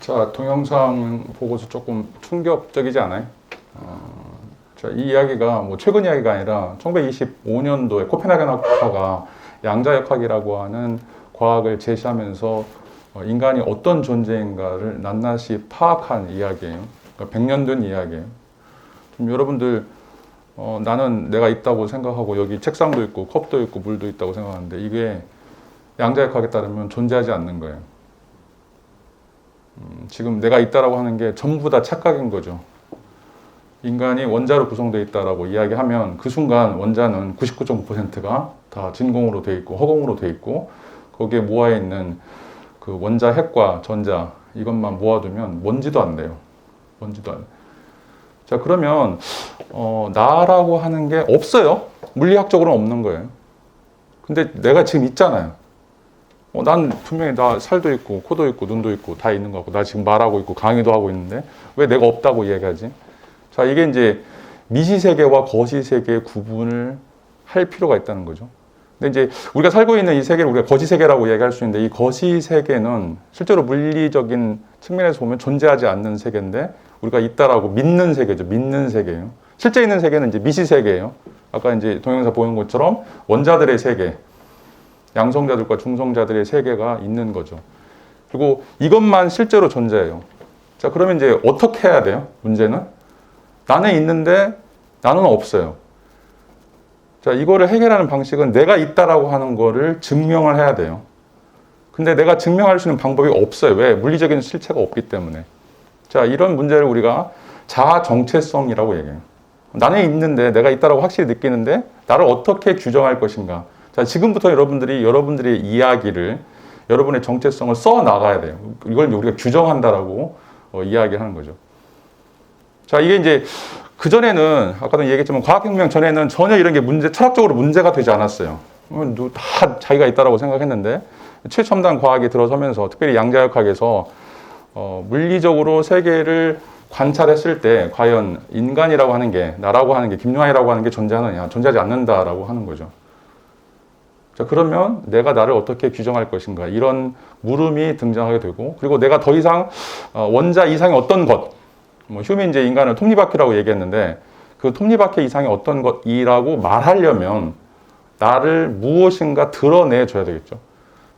자, 동영상 보고서 조금 충격적이지 않아요? 자, 이 이야기가 뭐 최근 이야기가 아니라 1925년도에 코펜하겐 학파가 양자역학이라고 하는 과학을 제시하면서 인간이 어떤 존재인가를 낱낱이 파악한 이야기예요. 그러니까 100년 된 이야기예요. 좀 여러분들 나는 내가 있다고 생각하고 여기 책상도 있고 컵도 있고 물도 있다고 생각하는데 이게 양자역학에 따르면 존재하지 않는 거예요. 지금 내가 있다라고 하는 게 전부 다 착각인 거죠. 인간이 원자로 구성되어 있다라고 이야기하면 그 순간 원자는 99.9%가 다 진공으로 되어 있고 허공으로 되어 있고 거기에 모아 있는 그 원자 핵과 전자 이것만 모아두면 먼지도 안 돼요. 먼지도 안 돼요. 자, 그러면 나라고 하는 게 없어요. 물리학적으로는 없는 거예요. 근데 내가 지금 있잖아요. 난 분명히 나 살도 있고 코도 있고 눈도 있고 다 있는 거 같고 나 지금 말하고 있고 강의도 하고 있는데 왜 내가 없다고 이야기하지? 자, 이게 이제 미시세계와 거시세계의 구분을 할 필요가 있다는 거죠. 근데 이제 우리가 살고 있는 이 세계를 우리가 거시세계라고 이야기할 수 있는데 이 거시세계는 실제로 물리적인 측면에서 보면 존재하지 않는 세계인데 우리가 있다라고 믿는 세계죠. 믿는 세계예요. 실제 있는 세계는 이제 미시세계예요. 아까 이제 동영상 보는 것처럼 원자들의 세계, 양성자들과 중성자들의 세계가 있는 거죠. 그리고 이것만 실제로 존재해요. 자, 그러면 이제 어떻게 해야 돼요? 문제는 나는 있는데 나는 없어요. 자, 이거를 해결하는 방식은 내가 있다라고 하는 거를 증명을 해야 돼요. 근데 내가 증명할 수 있는 방법이 없어요. 왜? 물리적인 실체가 없기 때문에. 자, 이런 문제를 우리가 자아 정체성이라고 얘기해요. 나는 있는데 내가 있다라고 확실히 느끼는데 나를 어떻게 규정할 것인가? 자, 지금부터 여러분들의 이야기를, 여러분의 정체성을 써 나가야 돼요. 이걸 우리가 규정한다라고 이야기를 하는 거죠. 자, 이게 이제 그전에는, 아까도 얘기했지만 과학혁명 전에는 전혀 이런 게 철학적으로 문제가 되지 않았어요. 다 자기가 있다라고 생각했는데, 최첨단 과학이 들어서면서, 특별히 양자역학에서, 물리적으로 세계를 관찰했을 때, 과연 인간이라고 하는 게, 나라고 하는 게, 김요한이라고 하는 게 존재하느냐, 존재하지 않는다라고 하는 거죠. 자, 그러면 내가 나를 어떻게 규정할 것인가, 이런 물음이 등장하게 되고, 그리고 내가 더 이상 원자 이상의 어떤 것, 휴미 이제 인간을 톱니바퀴라고 얘기했는데 그 톱니바퀴 이상의 어떤 것이라고 말하려면 나를 무엇인가 드러내줘야 되겠죠.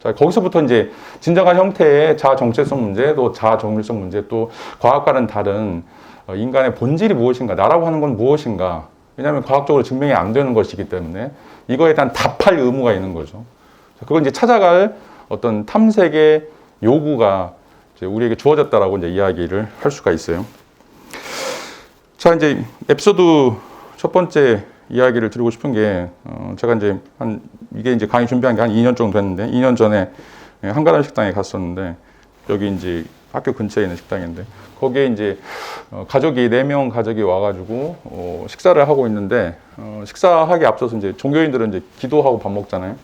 자, 거기서부터 이제 진정한 형태의 자아 정체성 문제, 또 자아 정밀성 문제, 또 과학과는 다른 인간의 본질이 무엇인가, 나라고 하는 건 무엇인가. 왜냐하면 과학적으로 증명이 안 되는 것이기 때문에 이거에 대한 답할 의무가 있는 거죠. 그걸 이제 찾아갈 어떤 탐색의 요구가 이제 우리에게 주어졌다라고 이제 이야기를 할 수가 있어요. 자, 이제 에피소드 첫 번째 이야기를 드리고 싶은 게, 제가 이제 이게 이제 강의 준비한 게 한 2년 정도 됐는데, 2년 전에 한가람 식당에 갔었는데, 여기 이제 학교 근처에 있는 식당인데, 거기에 이제 가족이, 4명 가족이 와가지고, 식사를 하고 있는데, 식사하기 앞서서 이제 종교인들은 이제 기도하고 밥 먹잖아요.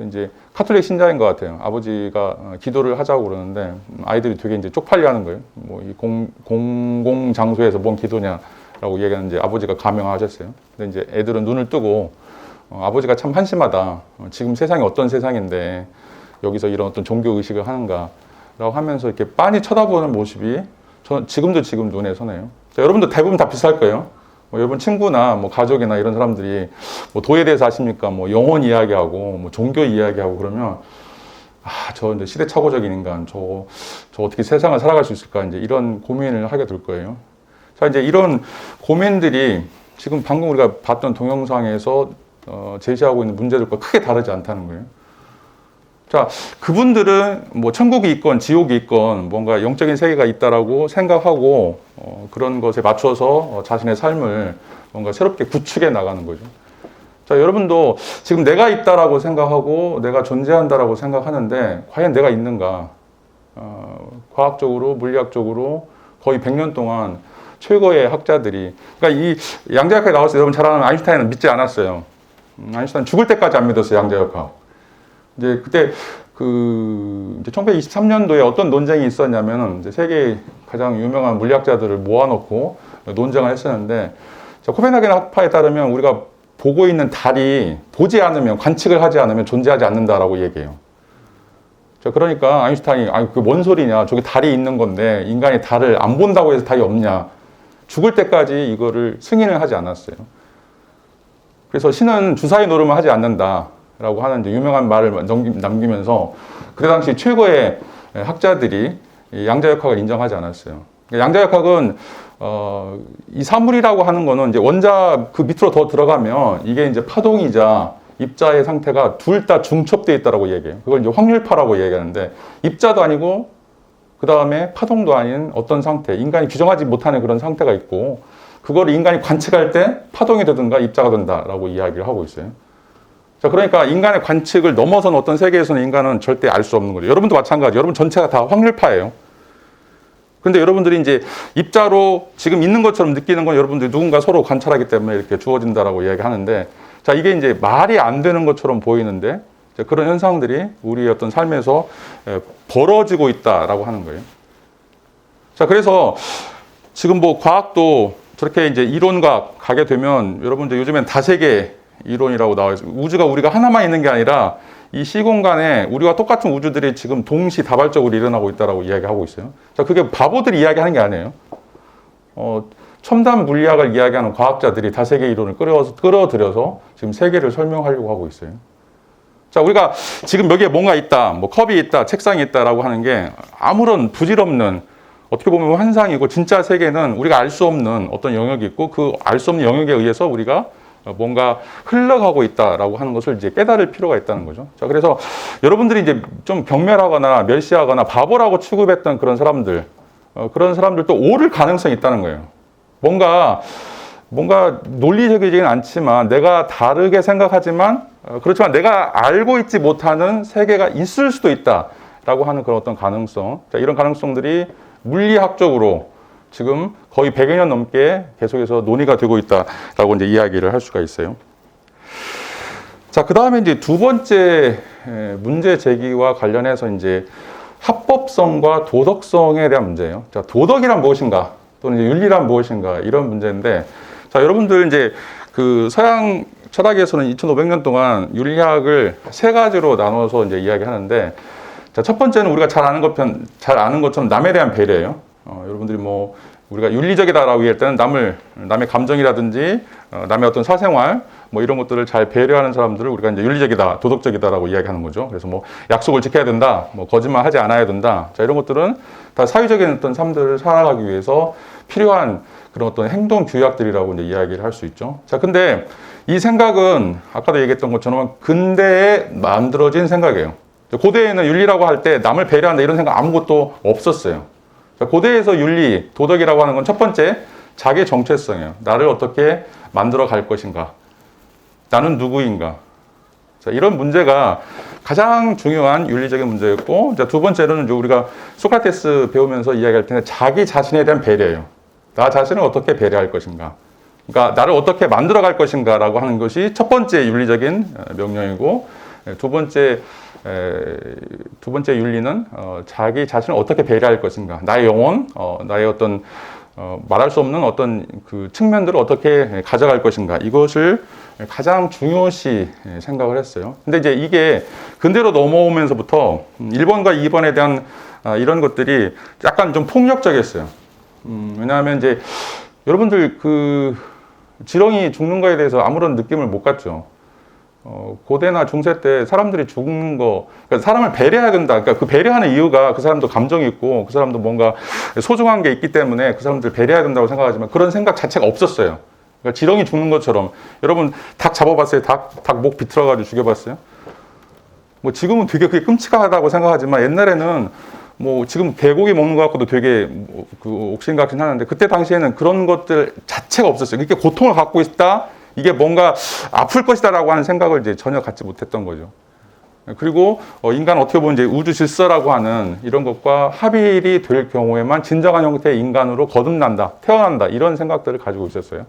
이제 카톨릭 신자인 것 같아요. 아버지가 기도를 하자고 그러는데 아이들이 되게 이제 쪽팔려 하는 거예요. 뭐 이 공공 장소에서 뭔 기도냐라고 얘기하는데 아버지가 감명하셨어요. 근데 이제 애들은 눈을 뜨고 아버지가 참 한심하다. 지금 세상이 어떤 세상인데 여기서 이런 어떤 종교 의식을 하는가라고 하면서 이렇게 빤히 쳐다보는 모습이 저는 지금도 지금 눈에 선해요. 자, 여러분도 대부분 다 비슷할 거예요. 여러분 친구나 뭐 가족이나 이런 사람들이 뭐 도에 대해서 아십니까? 뭐 영혼 이야기하고 뭐 종교 이야기하고 그러면 저 이제 시대착오적인 인간, 저 어떻게 세상을 살아갈 수 있을까? 이제 이런 고민을 하게 될 거예요. 자, 이제 이런 고민들이 지금 방금 우리가 봤던 동영상에서 제시하고 있는 문제들과 크게 다르지 않다는 거예요. 자, 그분들은 뭐 천국이 있건 지옥이 있건 뭔가 영적인 세계가 있다라고 생각하고 그런 것에 맞춰서 자신의 삶을 뭔가 새롭게 구축해 나가는 거죠. 자, 여러분도 지금 내가 있다라고 생각하고 내가 존재한다라고 생각하는데 과연 내가 있는가? 과학적으로, 물리학적으로 거의 100년 동안 최고의 학자들이, 그러니까 이 양자역학에 나왔을 때 여러분 잘 아는 아인슈타인은 믿지 않았어요. 아인슈타인 죽을 때까지 안 믿었어요, 양자역학. 이제 그때 이제 1923년도에 어떤 논쟁이 있었냐면은 이제 세계 가장 유명한 물리학자들을 모아놓고 논쟁을 했었는데, 자, 코펜하겐 학파에 따르면 우리가 보고 있는 달이 보지 않으면, 관측을 하지 않으면 존재하지 않는다라고 얘기해요. 자, 그러니까 아인슈타인이 그 뭔 소리냐, 저기 달이 있는 건데 인간이 달을 안 본다고 해서 달이 없냐, 죽을 때까지 이거를 승인을 하지 않았어요. 그래서 신은 주사위 노름을 하지 않는다라고 하는 이제 유명한 말을 남기면서 그 당시 최고의 학자들이 양자역학을 인정하지 않았어요. 양자역학은 이 사물이라고 하는 거는 이제 원자 그 밑으로 더 들어가면 이게 이제 파동이자 입자의 상태가 둘 다 중첩되어 있다라고 얘기해요. 그걸 이제 확률파라고 얘기하는데 입자도 아니고 그 다음에 파동도 아닌 어떤 상태, 인간이 규정하지 못하는 그런 상태가 있고 그걸 인간이 관측할 때 파동이 되든가 입자가 된다라고 이야기를 하고 있어요. 자, 그러니까 인간의 관측을 넘어선 어떤 세계에서는 인간은 절대 알 수 없는 거죠. 여러분도 마찬가지. 여러분 전체가 다 확률파예요. 근데 여러분들이 이제 입자로 지금 있는 것처럼 느끼는 건 여러분들이 누군가 서로 관찰하기 때문에 이렇게 주어진다라고 이야기하는데, 자, 이게 이제 말이 안 되는 것처럼 보이는데 그런 현상들이 우리의 어떤 삶에서 벌어지고 있다라고 하는 거예요. 자, 그래서 지금 뭐 과학도 저렇게 이제 이론과학 가게 되면 여러분들 요즘엔 다세계 이론이라고 나와 있어요. 우주가 우리가 하나만 있는 게 아니라 이 시공간에 우리와 똑같은 우주들이 지금 동시다발적으로 일어나고 있다라고 이야기하고 있어요. 자, 그게 바보들이 이야기하는 게 아니에요. 첨단 물리학을 이야기하는 과학자들이 다세계 이론을 끌어들여서 지금 세계를 설명하려고 하고 있어요. 자, 우리가 지금 여기에 뭔가 있다, 뭐 컵이 있다, 책상이 있다라고 하는 게 아무런 부질없는 어떻게 보면 환상이고, 진짜 세계는 우리가 알 수 없는 어떤 영역이 있고 그 알 수 없는 영역에 의해서 우리가 뭔가 흘러가고 있다라고 하는 것을 이제 깨달을 필요가 있다는 거죠. 자, 그래서 여러분들이 이제 좀 경멸하거나 멸시하거나 바보라고 취급했던 그런 사람들도 옳을 가능성이 있다는 거예요. 뭔가 논리적이지는 않지만 내가 다르게 생각하지만 그렇지만 내가 알고 있지 못하는 세계가 있을 수도 있다라고 하는 그런 어떤 가능성. 자, 이런 가능성들이 물리학적으로 지금 거의 100여 년 넘게 계속해서 논의가 되고 있다라고 이제 이야기를 할 수가 있어요. 자, 그 다음에 이제 두 번째 문제 제기와 관련해서 이제 합법성과 도덕성에 대한 문제예요. 자, 도덕이란 무엇인가? 또는 이제 윤리란 무엇인가? 이런 문제인데, 자, 여러분들 이제 그 서양 철학에서는 2500년 동안 윤리학을 세 가지로 나눠서 이제 이야기하는데, 자, 첫 번째는 우리가 잘 아는 것처럼 남에 대한 배려예요. 여러분들이 뭐 우리가 윤리적이다라고 얘기할 때는 남의 감정이라든지 남의 어떤 사생활 뭐 이런 것들을 잘 배려하는 사람들을 우리가 이제 윤리적이다, 도덕적이다라고 이야기하는 거죠. 그래서 뭐 약속을 지켜야 된다, 뭐 거짓말하지 않아야 된다. 자, 이런 것들은 다 사회적인 어떤 삶들을 살아가기 위해서 필요한 그런 어떤 행동 규약들이라고 이제 이야기를 할 수 있죠. 자, 근데 이 생각은 아까도 얘기했던 것처럼 근대에 만들어진 생각이에요. 고대에는 윤리라고 할 때 남을 배려한다 이런 생각 아무것도 없었어요. 자, 고대에서 윤리, 도덕이라고 하는 건 첫 번째, 자기 정체성이에요. 나를 어떻게 만들어 갈 것인가? 나는 누구인가? 자, 이런 문제가 가장 중요한 윤리적인 문제였고, 자, 두 번째로는 우리가 소크라테스 배우면서 이야기할 텐데 자기 자신에 대한 배려예요. 나 자신을 어떻게 배려할 것인가? 그러니까 나를 어떻게 만들어 갈 것인가라고 하는 것이 첫 번째 윤리적인 명령이고, 두 번째 윤리는 자기 자신을 어떻게 배려할 것인가, 나의 영혼, 나의 어떤 말할 수 없는 어떤 그 측면들을 어떻게 가져갈 것인가, 이것을 가장 중요시 생각을 했어요. 근데 이제 이게 근대로 넘어오면서부터 1번과 2번에 대한 이런 것들이 약간 좀 폭력적이었어요. 왜냐하면 이제 여러분들 그 지렁이 죽는 거에 대해서 아무런 느낌을 못 갖죠. 고대나 중세 때 사람들이 죽는 거, 그러니까 사람을 배려해야 된다. 그러니까 그 배려하는 이유가 그 사람도 감정이 있고 그 사람도 뭔가 소중한 게 있기 때문에 그 사람들 배려해야 된다고 생각하지만 그런 생각 자체가 없었어요. 그러니까 지렁이 죽는 것처럼. 여러분 닭 잡아봤어요? 닭 목 비틀어가지고 죽여봤어요? 뭐 지금은 되게 그게 끔찍하다고 생각하지만 옛날에는 뭐 지금 개고기 먹는 것 갖고도 되게 그 옥신각신 하는데 그때 당시에는 그런 것들 자체가 없었어요. 이렇게 고통을 갖고 있다, 이게 뭔가 아플 것이다라고 하는 생각을 이제 전혀 갖지 못했던 거죠. 그리고 인간 어떻게 보면 이제 우주 질서라고 하는 이런 것과 합일이 될 경우에만 진정한 형태의 인간으로 거듭난다, 태어난다, 이런 생각들을 가지고 있었어요.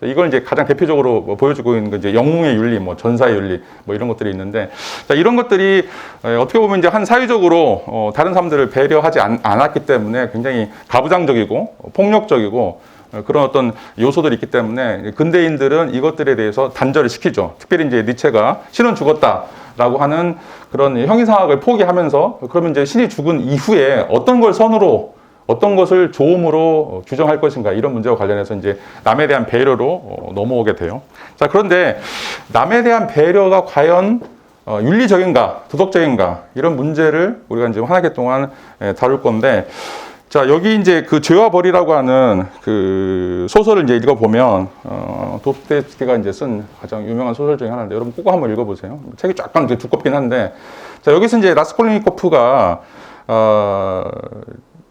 이걸 이제 가장 대표적으로 보여주고 있는 게 이제 영웅의 윤리, 뭐 전사의 윤리, 뭐 이런 것들이 있는데, 자, 이런 것들이 어떻게 보면 이제 한 사회적으로 다른 사람들을 배려하지 않았기 때문에 굉장히 가부장적이고 폭력적이고 그런 어떤 요소들이 있기 때문에 근대인들은 이것들에 대해서 단절을 시키죠. 특별히 이제 니체가 신은 죽었다라고 하는 그런 형이상학을 포기하면서 그러면 이제 신이 죽은 이후에 어떤 걸 선으로 어떤 것을 조음으로 규정할 것인가 이런 문제와 관련해서 이제 남에 대한 배려로 넘어오게 돼요. 자, 그런데 남에 대한 배려가 과연 윤리적인가, 도덕적인가 이런 문제를 우리가 이제 한 학기 동안 다룰 건데, 자, 여기 이제 그 죄와 벌이라고 하는 그 소설을 이제 읽어보면 도스토옙스키가 이제 쓴 가장 유명한 소설 중에 하나인데 여러분 꼭 한번 읽어보세요. 책이 약간 이제 두껍긴 한데, 자, 여기서 이제 라스콜니코프가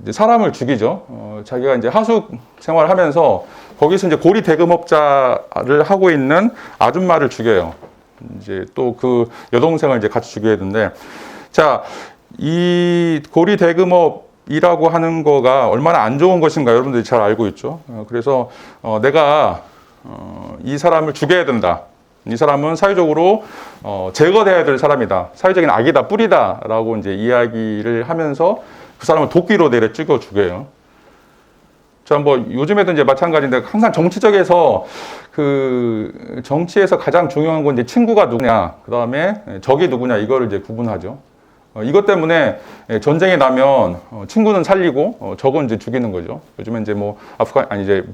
이제 사람을 죽이죠. 자기가 이제 하숙 생활을 하면서 거기서 이제 고리 대금업자를 하고 있는 아줌마를 죽여요. 이제 또 그 여동생을 이제 같이 죽여야 되는데, 자, 이 고리 대금업이라고 하는 거가 얼마나 안 좋은 것인가 여러분들이 잘 알고 있죠. 그래서 내가 이 사람을 죽여야 된다. 이 사람은 사회적으로 제거돼야 될 사람이다. 사회적인 악이다, 뿌리다라고 이제 이야기를 하면서 그 사람을 도끼로 내려 찍어 죽여요. 자, 뭐 요즘에도 이제 마찬가지인데 항상 정치적에서 그 정치에서 가장 중요한 건 이제 친구가 누구냐, 그 다음에 적이 누구냐 이거를 이제 구분하죠. 이것 때문에 전쟁이 나면 친구는 살리고 적은 이제 죽이는 거죠. 요즘에 이제 뭐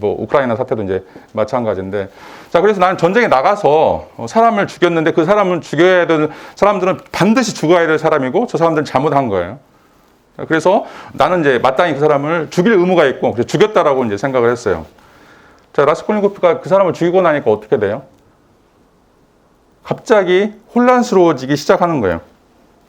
우크라이나 사태도 이제 마찬가지인데, 자, 그래서 나는 전쟁에 나가서 사람을 죽였는데 그 사람을 죽여야 되는 사람들은 반드시 죽어야 될 사람이고 저 사람들은 잘못한 거예요. 그래서 나는 이제 마땅히 그 사람을 죽일 의무가 있고 그래서 죽였다라고 이제 생각을 했어요. 자, 라스콜니코프가 그 사람을 죽이고 나니까 어떻게 돼요? 갑자기 혼란스러워지기 시작하는 거예요.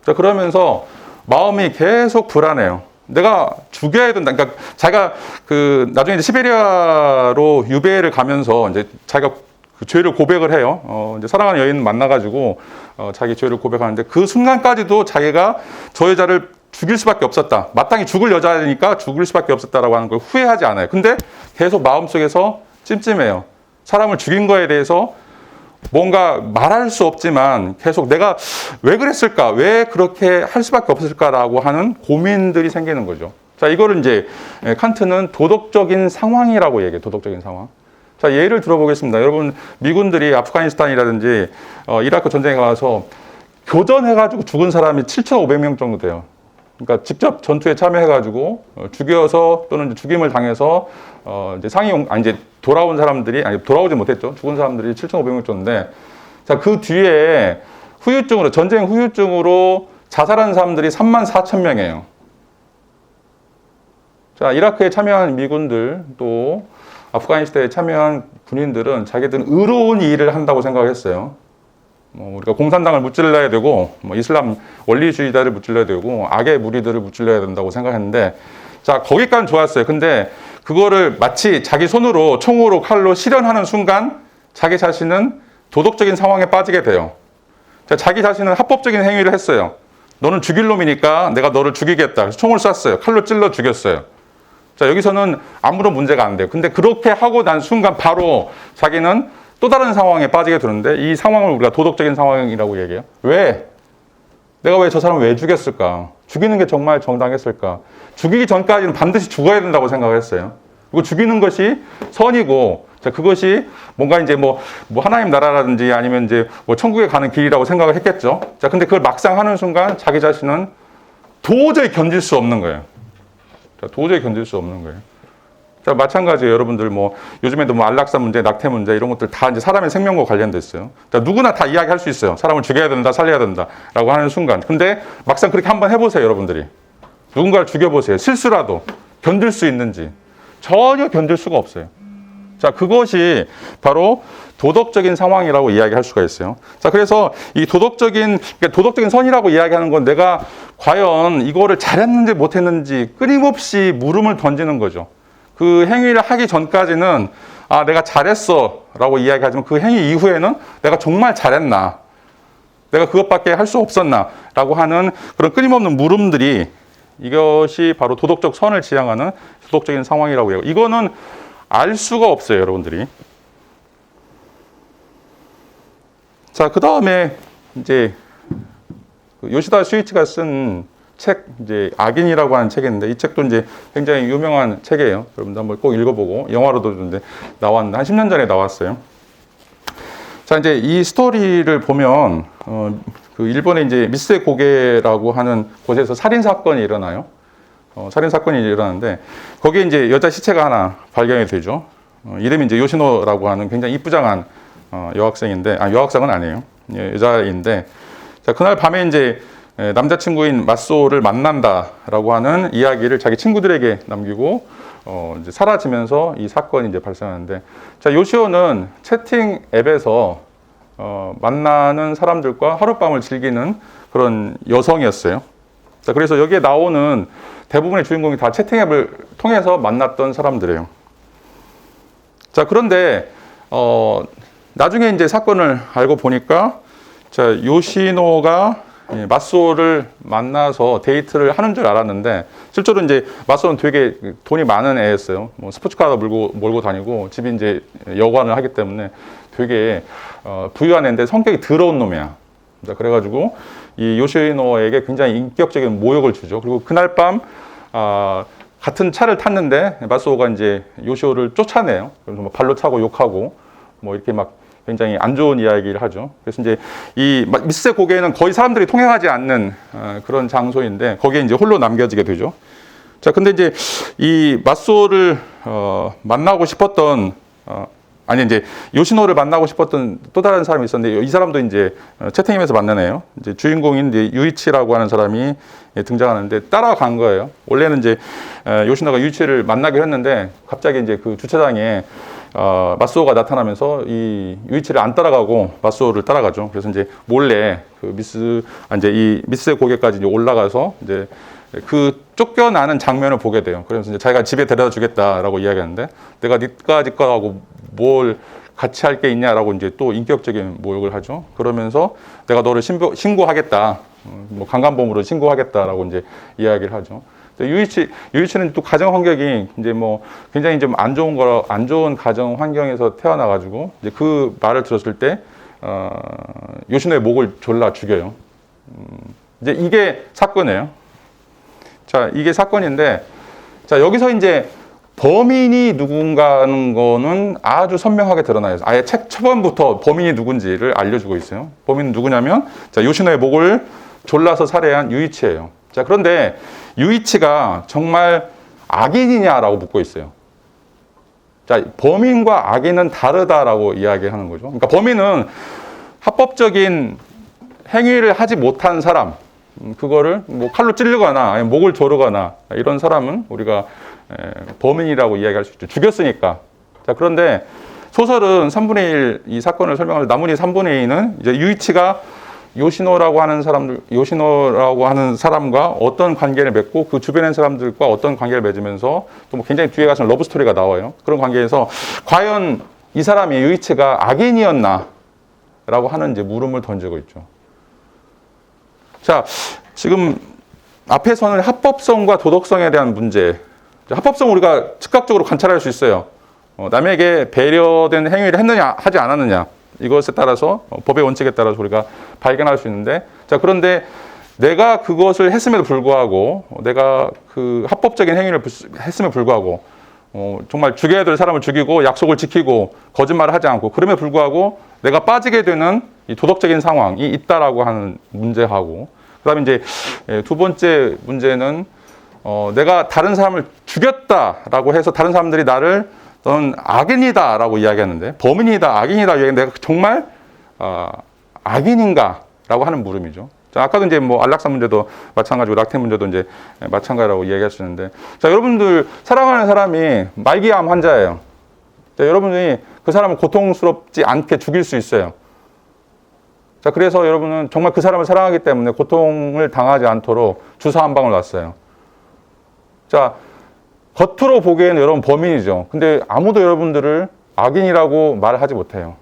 자, 그러면서 마음이 계속 불안해요. 내가 죽여야 된다. 그러니까 자기가 그 나중에 이제 시베리아로 유배를 가면서 이제 자기가 그 죄를 고백을 해요. 이제 사랑하는 여인 만나가지고 자기 죄를 고백하는데 그 순간까지도 자기가 저 여자를 죽일 수밖에 없었다. 마땅히 죽을 여자니까 죽일 수밖에 없었다라고 하는 걸 후회하지 않아요. 근데 계속 마음속에서 찜찜해요. 사람을 죽인 거에 대해서 뭔가 말할 수 없지만 계속 내가 왜 그랬을까? 왜 그렇게 할 수밖에 없었을까라고 하는 고민들이 생기는 거죠. 자, 이거를 이제 칸트는 도덕적인 상황이라고 얘기해요. 도덕적인 상황. 자, 예를 들어보겠습니다. 여러분, 미군들이 아프가니스탄이라든지 이라크 전쟁에 가서 교전해가지고 죽은 사람이 7,500명 정도 돼요. 그러니까 직접 전투에 참여해가지고 죽여서 또는 죽임을 당해서 이제 이제 돌아온 사람들이 돌아오지 못했죠. 죽은 사람들이 7,500명 정도인데, 자, 그 뒤에 후유증으로 전쟁 후유증으로 자살한 사람들이 34,000명이에요. 자, 이라크에 참여한 미군들 또 아프가니스탄에 참여한 군인들은 자기들은 의로운 일을 한다고 생각했어요. 우리가 공산당을 무찔러야 되고, 이슬람 원리주의자를 무찔러야 되고, 악의 무리들을 무찔러야 된다고 생각했는데, 자, 거기까지는 좋았어요. 근데 그거를 마치 자기 손으로 총으로 칼로 실현하는 순간 자기 자신은 도덕적인 상황에 빠지게 돼요. 자, 자기 자신은 합법적인 행위를 했어요. 너는 죽일 놈이니까 내가 너를 죽이겠다. 그래서 총을 쐈어요. 칼로 찔러 죽였어요. 자, 여기서는 아무런 문제가 안 돼요. 근데 그렇게 하고 난 순간 바로 자기는 또 다른 상황에 빠지게 되는데, 이 상황을 우리가 도덕적인 상황이라고 얘기해요. 왜? 내가 왜 저 사람을 왜 죽였을까? 죽이는 게 정말 정당했을까? 죽이기 전까지는 반드시 죽어야 된다고 생각을 했어요. 그리고 죽이는 것이 선이고, 자, 그것이 뭔가 이제 뭐 하나님 나라라든지 아니면 이제 뭐 천국에 가는 길이라고 생각을 했겠죠. 자, 근데 그걸 막상 하는 순간 자기 자신은 도저히 견딜 수 없는 거예요. 자, 도저히 견딜 수 없는 거예요. 자, 마찬가지예요. 여러분들 뭐 요즘에도 뭐 안락사 문제, 낙태 문제 이런 것들 다 이제 사람의 생명과 관련돼 있어요. 자, 누구나 다 이야기할 수 있어요. 사람을 죽여야 된다, 살려야 된다라고 하는 순간. 근데 막상 그렇게 한번 해보세요, 여러분들이. 누군가를 죽여보세요. 실수라도 견딜 수 있는지. 전혀 견딜 수가 없어요. 자, 그것이 바로 도덕적인 상황이라고 이야기할 수가 있어요. 자, 그래서 이 도덕적인 선이라고 이야기하는 건 내가 과연 이거를 잘했는지 못했는지 끊임없이 물음을 던지는 거죠. 그 행위를 하기 전까지는 아, 내가 잘했어 라고 이야기하지만 그 행위 이후에는 내가 정말 잘했나, 내가 그것밖에 할 수 없었나 라고 하는 그런 끊임없는 물음들이, 이것이 바로 도덕적 선을 지향하는 도덕적인 상황이라고 해요. 이거는 알 수가 없어요, 여러분들이. 자, 그 다음에 이제 요시다 슈이치가 쓴 책, 이제 악인이라고 하는 책이 있는데 이 책도 이제 굉장히 유명한 책이에요. 여러분도 한번 꼭 읽어보고 영화로도 이제 나왔는데 한 10년 전에 나왔어요. 자, 이제 이 스토리를 보면 그 일본의 이제 미세 고개라고 하는 곳에서 살인 사건이 일어나요. 살인 사건이 일어나는데 거기에 이제 여자 시체가 하나 발견이 되죠. 이름이 이제 요시노라고 하는 굉장히 이쁘장한 여학생인데, 여학생은 아니에요. 예, 여자인데, 자, 그날 밤에 이제 남자친구인 마소를 만난다라고 하는 이야기를 자기 친구들에게 남기고 이제 사라지면서 이 사건이 이제 발생하는데, 자, 요시오는 채팅 앱에서 만나는 사람들과 하룻밤을 즐기는 그런 여성이었어요. 자, 그래서 여기에 나오는 대부분의 주인공이 다 채팅 앱을 통해서 만났던 사람들이에요. 자, 그런데 나중에 이제 사건을 알고 보니까, 자, 요시노가 마소를 만나서 데이트를 하는 줄 알았는데, 실제로 이제 마소는 되게 돈이 많은 애였어요. 뭐 스포츠카도 몰고 다니고, 집이 이제 여관을 하기 때문에 되게 부유한 애인데 성격이 더러운 놈이야. 자, 그래가지고 이 요시노에게 굉장히 인격적인 모욕을 주죠. 그리고 그날 밤 같은 차를 탔는데 마소가 이제 요시오를 쫓아내요. 그래서 뭐 발로 차고 욕하고 뭐 이렇게 막 굉장히 안 좋은 이야기를 하죠. 그래서 이제 이 미세 고개는 거의 사람들이 통행하지 않는 그런 장소인데 거기에 이제 홀로 남겨지게 되죠. 자, 근데 이제 이 마소를 만나고 싶었던 이제 요시노를 만나고 싶었던 또 다른 사람이 있었는데 이 사람도 이제 채팅앱에서 만난 애예요. 이제 주인공인 이제 유이치라고 하는 사람이 등장하는데 따라간 거예요. 원래는 이제 요시노가 유이치를 만나기로 했는데 갑자기 이제 그 주차장에 마소가 나타나면서 이 유이치를 안 따라가고 마소를 따라가죠. 그래서 이제 몰래 그 이 미스 고개까지 이제 올라가서 이제 그 쫓겨나는 장면을 보게 돼요. 그래서 이제 자기가 집에 데려다 주겠다라고 이야기하는데 내가 니까지 거하고 뭘 같이 할 게 있냐라고 이제 또 인격적인 모욕을 하죠. 그러면서 내가 너를 신고하겠다. 뭐 강간범으로 신고하겠다라고 이제 이야기를 하죠. 유이치는 또 가정 환경이 이제 뭐 굉장히 좀 안 좋은 가정 환경에서 태어나가지고 이제 그 말을 들었을 때 요시노의 목을 졸라 죽여요. 이제 이게 사건이에요. 자, 이게 사건인데, 자, 여기서 이제 범인이 누군가 하는 거는 아주 선명하게 드러나요. 아예 책 초반부터 범인이 누군지를 알려주고 있어요. 범인은 누구냐면, 자, 요시노의 목을 졸라서 살해한 유이치예요. 자, 그런데 유이치가 정말 악인이냐라고 묻고 있어요. 자, 범인과 악인은 다르다라고 이야기하는 거죠. 그러니까 범인은 합법적인 행위를 하지 못한 사람, 그거를 뭐 칼로 찌르거나 아니면 목을 조르거나 이런 사람은 우리가 범인이라고 이야기할 수 있죠. 죽였으니까. 자, 그런데 소설은 3분의 1 이 사건을 설명하는 나머지 3분의 2는 이제 유이치가 요시노라고 하는 사람과 어떤 관계를 맺고 그 주변의 사람들과 어떤 관계를 맺으면서 또 뭐 굉장히 뒤에 가서 러브 스토리가 나와요. 그런 관계에서 과연 이 사람이 유이치가 악인이었나? 라고 하는 이제 물음을 던지고 있죠. 자, 지금 앞에서는 합법성과 도덕성에 대한 문제. 합법성 우리가 즉각적으로 관찰할 수 있어요. 남에게 배려된 행위를 했느냐, 하지 않았느냐. 이것에 따라서, 법의 원칙에 따라서 우리가 발견할 수 있는데, 자, 그런데 내가 그것을 했음에도 불구하고, 내가 그 합법적인 행위를 했음에도 불구하고, 정말 죽여야 될 사람을 죽이고, 약속을 지키고, 거짓말을 하지 않고, 그럼에도 불구하고, 내가 빠지게 되는 이 도덕적인 상황이 있다라고 하는 문제하고, 그 다음에 이제 두 번째 문제는, 내가 다른 사람을 죽였다라고 해서 다른 사람들이 나를 너는 악인이다라고 이야기하는데, 범인이다, 악인이다, 내가 정말 악인인가라고 하는 물음이죠. 자, 아까도 이제 뭐 안락사 문제도 마찬가지고 낙태 문제도 이제 마찬가지라고 이야기할 수 있는데, 자, 여러분들 사랑하는 사람이 말기암 환자예요. 자, 여러분이 그 사람을 고통스럽지 않게 죽일 수 있어요. 자, 그래서 여러분은 정말 그 사람을 사랑하기 때문에 고통을 당하지 않도록 주사 한 방울 놨어요. 자, 겉으로 보기에는 여러분 범인이죠. 근데 아무도 여러분들을 악인이라고 말하지 못해요.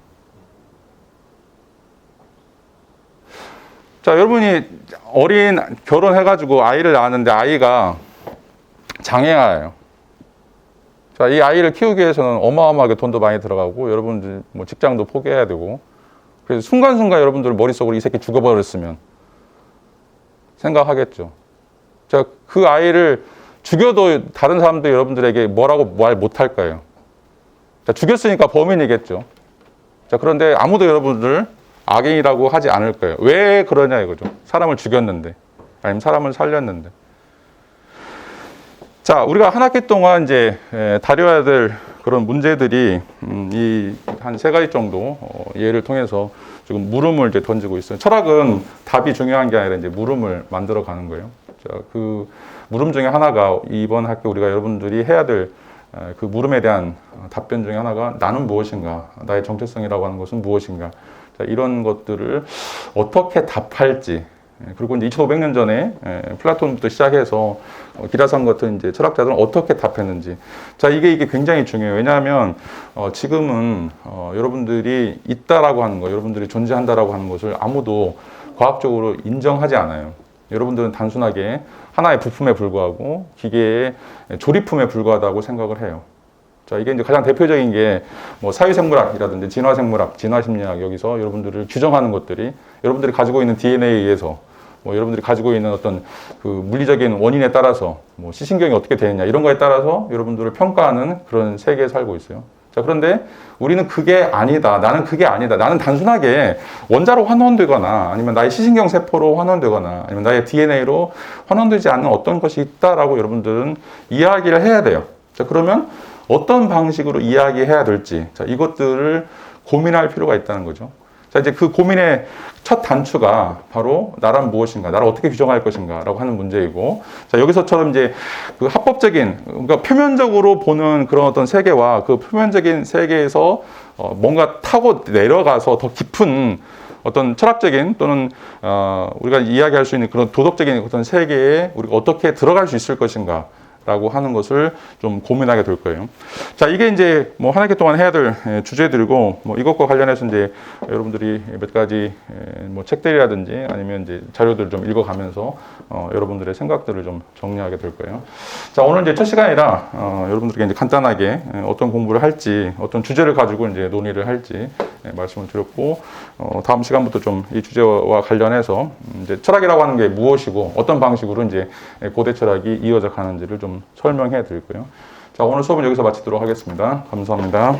자, 여러분이 결혼해가지고 아이를 낳았는데 아이가 장애아예요. 자, 이 아이를 키우기 위해서는 어마어마하게 돈도 많이 들어가고 여러분들 뭐 직장도 포기해야 되고, 그래서 순간순간 여러분들 머릿속으로 이 새끼 죽어버렸으면 생각하겠죠. 자, 그 아이를 죽여도 다른 사람들 여러분들에게 뭐라고 말 못할 거예요. 자, 죽였으니까 범인이겠죠. 자, 그런데 아무도 여러분들 악인이라고 하지 않을 거예요. 왜 그러냐 이거죠. 사람을 죽였는데, 아니면 사람을 살렸는데. 자, 우리가 한 학기 동안 이제 다뤄야 될 그런 문제들이 이 한 3가지 정도 예를 통해서 지금 물음을 이제 던지고 있어요. 철학은 답이 중요한 게 아니라 이제 물음을 만들어 가는 거예요. 자, 그 물음 중에 하나가 이번 학기 우리가 여러분들이 해야 될 그 물음에 대한 답변 중에 하나가 나는 무엇인가? 나의 정체성이라고 하는 것은 무엇인가? 자, 이런 것들을 어떻게 답할지. 그리고 이제 2500년 전에 플라톤부터 시작해서 기라성 같은 이제 철학자들은 어떻게 답했는지. 자, 이게 굉장히 중요해요. 왜냐하면 지금은 여러분들이 있다라고 하는 거, 여러분들이 존재한다라고 하는 것을 아무도 과학적으로 인정하지 않아요. 여러분들은 단순하게 하나의 부품에 불과하고 기계의 조립품에 불과하다고 생각을 해요. 자, 이게 이제 가장 대표적인 게 뭐 사회생물학이라든지 진화생물학, 진화심리학 여기서 여러분들을 규정하는 것들이 여러분들이 가지고 있는 DNA에 의해서 뭐 여러분들이 가지고 있는 어떤 그 물리적인 원인에 따라서 뭐 시신경이 어떻게 되느냐 이런 거에 따라서 여러분들을 평가하는 그런 세계에 살고 있어요. 자, 그런데 우리는 그게 아니다. 나는 그게 아니다. 나는 단순하게 원자로 환원되거나 아니면 나의 시신경 세포로 환원되거나 아니면 나의 DNA로 환원되지 않는 어떤 것이 있다라고 여러분들은 이야기를 해야 돼요. 자, 그러면 어떤 방식으로 이야기해야 될지, 자, 이것들을 고민할 필요가 있다는 거죠. 자, 이제 그 고민의 첫 단추가 바로 나란 무엇인가, 나를 어떻게 규정할 것인가 라고 하는 문제이고, 자, 여기서처럼 이제 그 합법적인, 그러니까 표면적으로 보는 그런 어떤 세계와 그 표면적인 세계에서 뭔가 타고 내려가서 더 깊은 어떤 철학적인 또는 우리가 이야기할 수 있는 그런 도덕적인 어떤 세계에 우리가 어떻게 들어갈 수 있을 것인가 라고 하는 것을 좀 고민하게 될 거예요. 자, 이게 이제 뭐 한 학기 동안 해야 될 주제들이고, 뭐 이것과 관련해서 이제 여러분들이 몇 가지 뭐 책들이라든지 아니면 이제 자료들을 좀 읽어가면서 여러분들의 생각들을 좀 정리하게 될 거예요. 자, 오늘 이제 첫 시간이라 여러분들에게 이제 간단하게 어떤 공부를 할지, 어떤 주제를 가지고 이제 논의를 할지 말씀을 드렸고, 다음 시간부터 좀 이 주제와 관련해서 이제 철학이라고 하는 게 무엇이고 어떤 방식으로 이제 고대 철학이 이어져 가는지를 좀 설명해 드릴 거예요. 자, 오늘 수업은 여기서 마치도록 하겠습니다. 감사합니다.